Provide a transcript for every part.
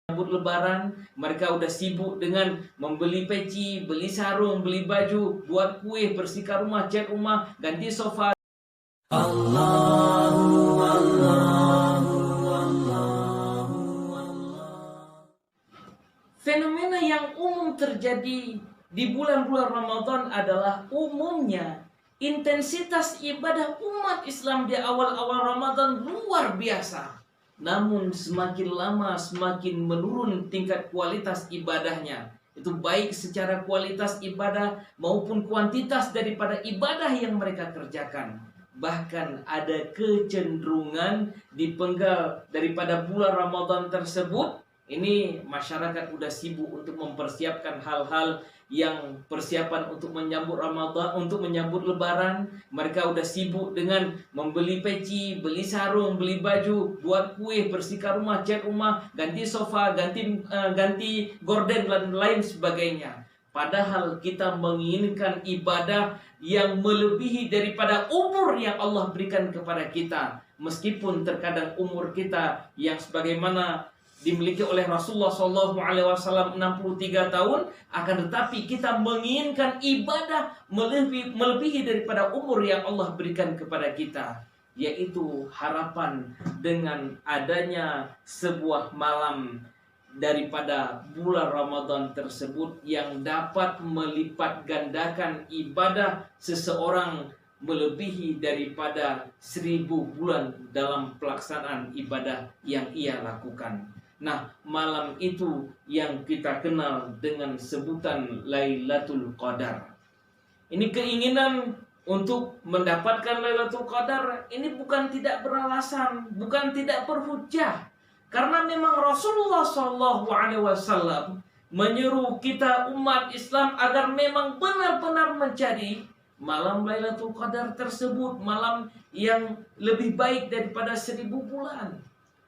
Menyambut lebaran, mereka udah sibuk dengan membeli peci, beli sarung, beli baju, buat kue, bersihkan rumah, cat rumah, ganti sofa. Allahu Allahu Allahu Allah. Fenomena yang umum terjadi di bulan-bulan Ramadan adalah umumnya intensitas ibadah umat Islam di awal-awal Ramadan luar biasa. Namun semakin lama semakin menurun tingkat kualitas ibadahnya. Itu baik secara kualitas ibadah maupun kuantitas daripada ibadah yang mereka kerjakan. Bahkan ada kecenderungan dipenggal daripada bulan Ramadan tersebut. Ini masyarakat udah sibuk untuk mempersiapkan hal-hal yang persiapan untuk menyambut Ramadan, untuk menyambut lebaran. Mereka udah sibuk dengan membeli peci, beli sarung, beli baju, buat kue, bersihkan rumah, cat rumah, ganti sofa, ganti gorden dan lain sebagainya. Padahal kita menginginkan ibadah yang melebihi daripada umur yang Allah berikan kepada kita. Meskipun terkadang umur kita yang sebagaimana dimiliki oleh Rasulullah SAW 63 tahun, akan tetapi kita menginginkan ibadah melebihi daripada umur yang Allah berikan kepada kita, yaitu harapan dengan adanya sebuah malam daripada bulan Ramadan tersebut yang dapat melipat gandakan ibadah seseorang melebihi daripada 1000 bulan dalam pelaksanaan ibadah yang ia lakukan. Nah, malam itu yang kita kenal dengan sebutan Lailatul Qadar. Ini keinginan untuk mendapatkan Lailatul Qadar ini bukan tidak beralasan, bukan tidak berhujjah. Karena memang Rasulullah SAW menyuruh kita umat Islam agar memang benar-benar mencari malam Lailatul Qadar tersebut, malam yang lebih baik daripada 1000 bulan.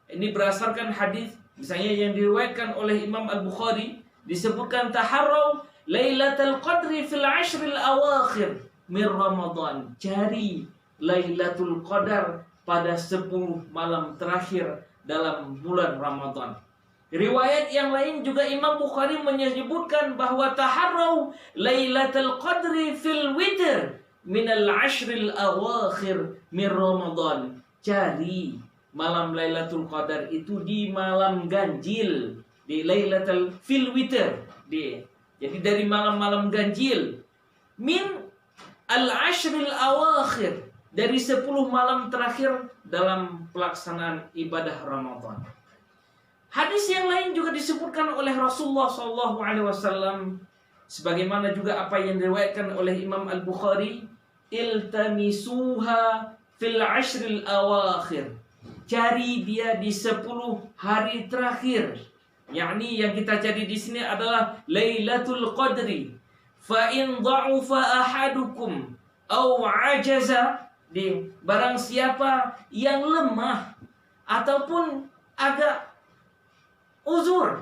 Ini berdasarkan hadis misalnya yang diriwayatkan oleh Imam Al-Bukhari, disebutkan taharraw Lailatul Qadri fil ashril awakhir min Ramadan. Cari Lailatul Qadar pada 10 malam terakhir dalam bulan Ramadan. Riwayat yang lain juga Imam Bukhari menyebutkan bahwa taharraw Lailatul Qadri fil witr min al-ashril awakhir min Ramadan. Cari malam Lailatul Qadar itu di malam ganjil, di Lailatul fil witr. Jadi dari malam-malam ganjil, min al-ashril awakhir, dari 10 malam terakhir dalam pelaksanaan ibadah Ramadan. Hadis yang lain juga disebutkan oleh Rasulullah SAW, sebagaimana juga apa yang diriwayatkan oleh Imam Al-Bukhari, iltamisuha fil ashril awakhir. Cari dia di 10 hari terakhir. Yakni yang kita cari di sini adalah Lailatul Qadri. Fa in dha'ufa ahadukum aw ajaza, barang siapa yang lemah ataupun agak uzur,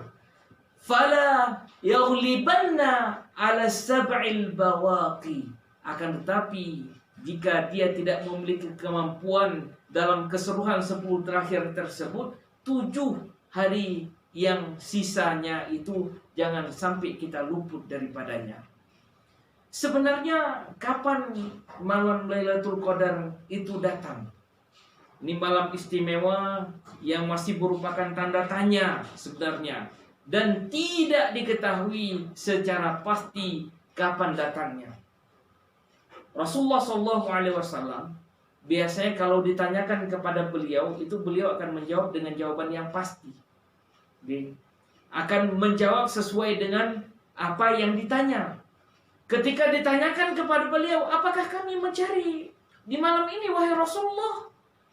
fala yaghlibanna ala sab'il bawaqi. Akan tetapi jika dia tidak memiliki kemampuan dalam keseluruhan 10 terakhir tersebut, 7 hari yang sisanya itu jangan sampai kita luput daripadanya. Sebenarnya kapan malam Lailatul Qadar itu datang? Ini malam istimewa yang masih merupakan tanda tanya sebenarnya, dan tidak diketahui secara pasti kapan datangnya. Rasulullah SAW biasanya kalau ditanyakan kepada beliau, itu beliau akan menjawab dengan jawaban yang pasti. Akan menjawab sesuai dengan apa yang ditanya. Ketika ditanyakan kepada beliau, apakah kami mencari di malam ini wahai Rasulullah?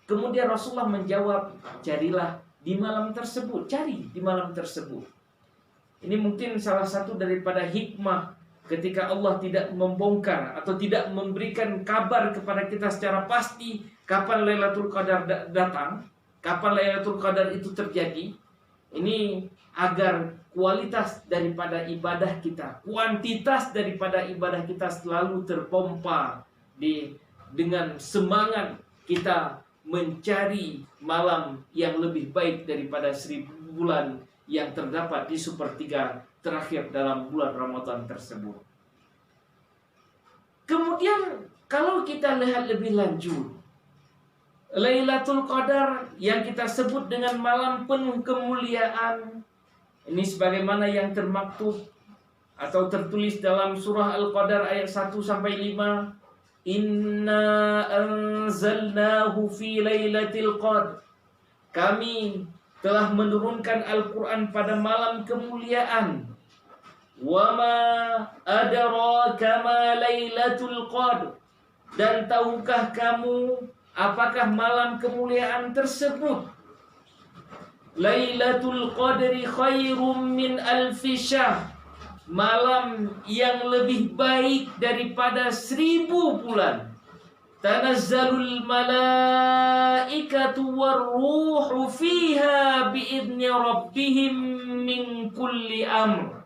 Kemudian Rasulullah menjawab, carilah di malam tersebut, cari di malam tersebut. Ini mungkin salah satu daripada hikmah ketika Allah tidak membongkar atau tidak memberikan kabar kepada kita secara pasti kapan Lailatul Qadar datang, kapan Lailatul Qadar itu terjadi. Ini agar kualitas daripada ibadah kita, kuantitas daripada ibadah kita selalu terpompa dengan semangat kita mencari malam yang lebih baik daripada 1000 bulan yang terdapat di sepertiga terakhir dalam bulan Ramadan tersebut. Kemudian kalau kita lihat lebih lanjut, Lailatul Qadar yang kita sebut dengan malam penuh kemuliaan, ini sebagaimana yang termaktub atau tertulis dalam surah Al-Qadar ayat 1-5. Inna anzalnahu fi lailatul qadr. Kami telah menurunkan Al-Quran pada malam kemuliaan. Wa ma adraka ma lailatul qadr. Dan tahukah kamu apakah malam kemuliaan tersebut? Lailatul Qadri khairum min alfi syahr. Malam yang lebih baik daripada 1000 bulan. Tanazzalul malaikatu warruhu fiha biidni rabbihim min kulli amr.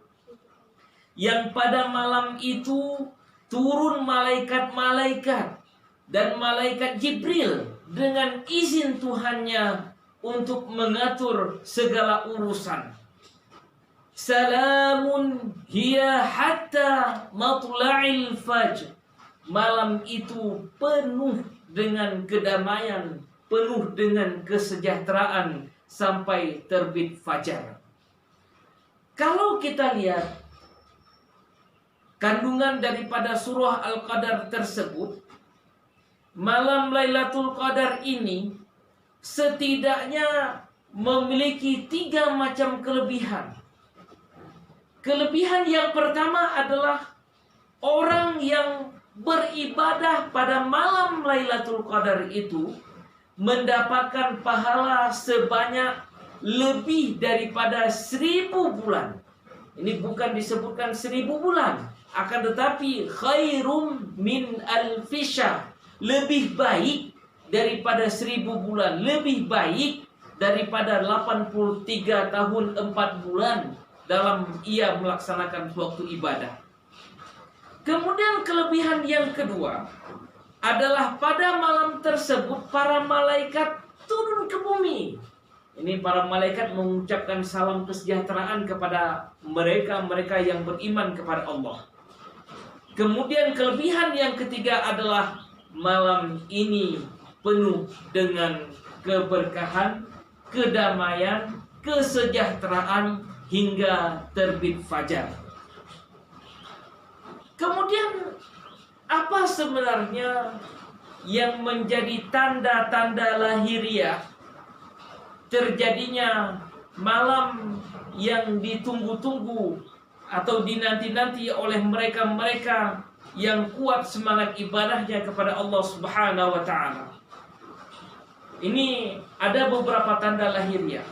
Yang pada malam itu turun malaikat-malaikat dan malaikat Jibril dengan izin Tuhannya untuk mengatur segala urusan. Salamun hiya hatta matla'il fajr. Malam itu penuh dengan kedamaian, penuh dengan kesejahteraan sampai terbit fajar. Kalau kita lihat kandungan daripada surah Al-Qadar tersebut, malam Lailatul Qadar ini setidaknya memiliki 3 macam kelebihan. Kelebihan yang pertama adalah orang yang beribadah pada malam Lailatul Qadar itu mendapatkan pahala sebanyak lebih daripada 1000 bulan. Ini bukan disebutkan 1000 bulan, akan tetapi khairum min alfi syahr. Lebih baik daripada 1000 bulan, lebih baik daripada 83 tahun 4 bulan dalam ia melaksanakan waktu ibadah. Kemudian kelebihan yang kedua adalah pada malam tersebut para malaikat turun ke bumi. Ini para malaikat mengucapkan salam kesejahteraan kepada mereka yang beriman kepada Allah. Kemudian kelebihan yang ketiga adalah malam ini penuh dengan keberkahan, kedamaian, kesejahteraan hingga terbit fajar. Kemudian apa sebenarnya yang menjadi tanda-tanda lahiriah terjadinya malam yang ditunggu-tunggu atau dinanti-nanti oleh mereka-mereka yang kuat semangat ibadahnya kepada Allah Subhanahu wa taala? Ini ada beberapa tanda lahiriah.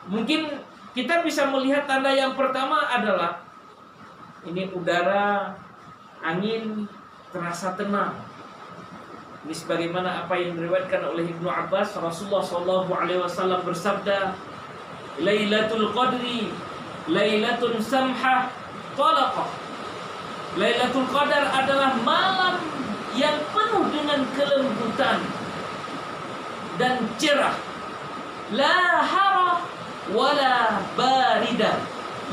Mungkin kita bisa melihat tanda yang pertama adalah ini udara, angin terasa tenang. Ini sebagaimana apa yang diriwayatkan oleh Ibnu Abbas, Rasulullah SAW bersabda, Lailatul Qadri Lailatun samhah talaqah. Lailatul Qadar adalah malam yang penuh dengan kelembutan dan cerah. La hara wala barida,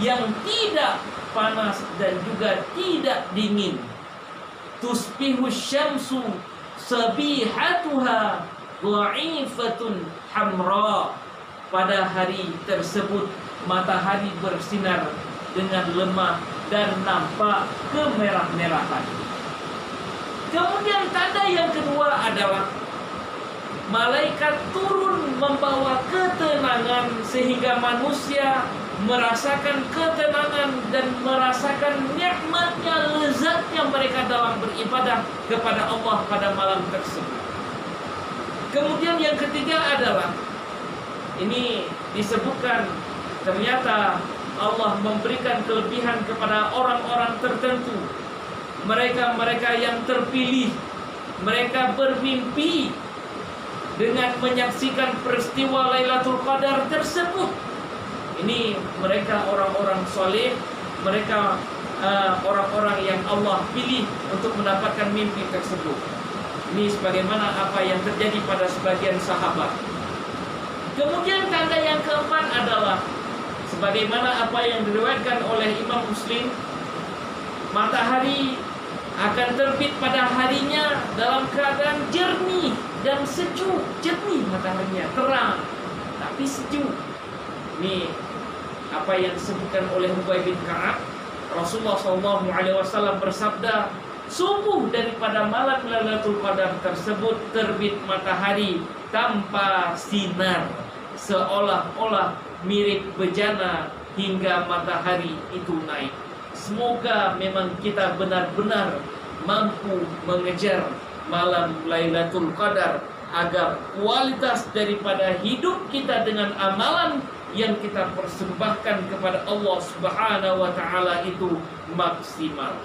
yang tidak panas dan juga tidak dingin. Tusbihu syamsu sabihatuha dha'ifatun hamra. Pada hari tersebut matahari bersinar dengan lemah dan nampak kemerah-merahan. Kemudian tanda yang kedua adalah malaikat turun membawa ketenangan sehingga manusia merasakan ketenangan dan merasakan nikmatnya, lezatnya mereka dalam beribadah kepada Allah pada malam tersebut. Kemudian yang ketiga adalah ini disebutkan ternyata Allah memberikan kelebihan kepada orang-orang tertentu. Mereka-mereka yang terpilih, mereka bermimpi dengan menyaksikan peristiwa Lailatul Qadar tersebut. Ini mereka orang-orang soleh, mereka orang-orang yang Allah pilih untuk mendapatkan mimpi tersebut. Ini sebagaimana apa yang terjadi pada sebagian sahabat. Kemudian tanda yang keempat adalah Sebagaimana apa yang diriwayatkan oleh Imam Muslim, matahari akan terbit pada harinya dalam keadaan jernih dan sejuk. Jernih mataharinya, terang tapi sejuk. Ini apa yang disebutkan oleh Ubay bin Ka'ab. Rasulullah SAW bersabda, subuh daripada malam Lailatul Qadar tersebut terbit matahari tanpa sinar, seolah-olah mirip bejana hingga matahari itu naik. Semoga memang kita benar-benar mampu mengejar malam Lailatul Qadar, agar kualitas daripada hidup kita dengan amalan yang kita persembahkan kepada Allah Subhanahu wa taala itu maksimal.